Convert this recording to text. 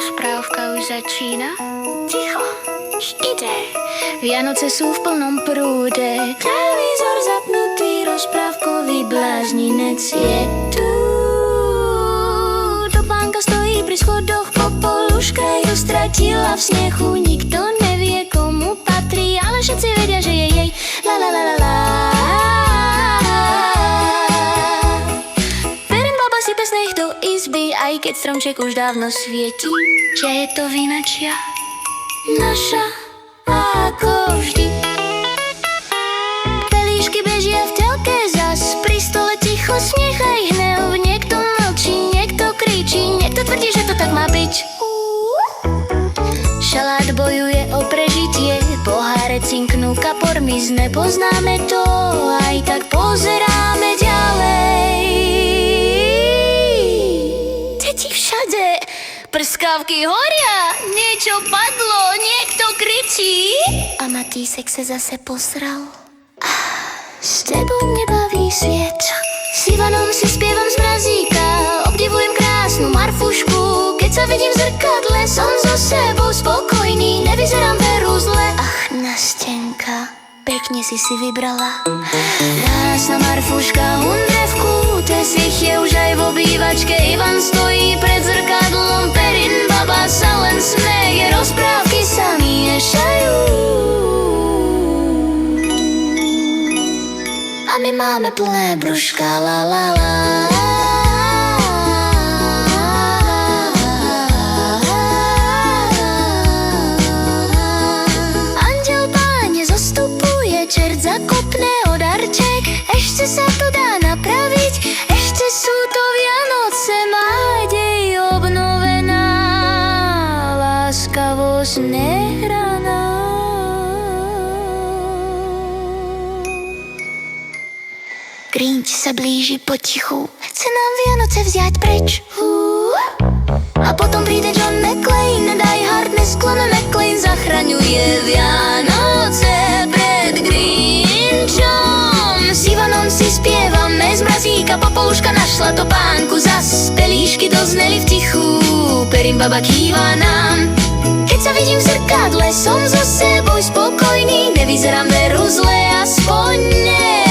rozprávka už začína? Ticho, ide. Vianoce sú v plnom prúde, televízor zapnutý, rozprávkový blázninec je tu. Topánka stojí pri schodoch, popoluška ju stratila v snehu. Nikto nevie, komu patrí, ale všetci vedia, že je jej. La la la la la. Do izby, aj keď stromček už dávno svieti, že je to vinačia naša, ako vždy. Pelíšky bežia v telke, zas pri stole ticho smiech aj hnev. Niekto mlčí, niekto kričí, niekto tvrdí, že to tak má byť. Šalát bojuje o prežitie, poháre cinknú, kapor mizne, poznáme to, aj tak pozeráme ďalej. Všade prskávky horia, niečo padlo, niekto kričí a Matýsek sa zase posral. S tebou nebaví sviet. S Ivanom si spievam z mrazíka, obdivujem krásnu Marfušku. Keď sa vidím v zrkadle, som so sebou spokojný, nevyzerám veru zle. Ach, Nastenka, pekne si vybrala. Krásna Marfuška, hundre v kúte, svich je už aj v obývačke. Ivan stojí pred zrkadlom, Perin baba sa len smeje, rozprávky sa miešajú. A my máme plné brúška, la la la. Čert zakopne o darček, ešte sa to dá napraviť, ešte sú to Vianoce, nádej obnovená, láskavosť nehraná. Grinch sa blíži potichu, chce nám Vianoce vziať preč. A potom príde John McClane, Die Hardness, klone McClane zachraňuje Vianoce pred Grinchom. S Ivanom si spievame z mrazíka, popoluška našla topánku zas. Pelíšky dozneli v tichu, Perin baba kýva nám. Keď sa vidím v zrkadle, som so sebou spokojný, nevyzerám veru zle, aspoň nie.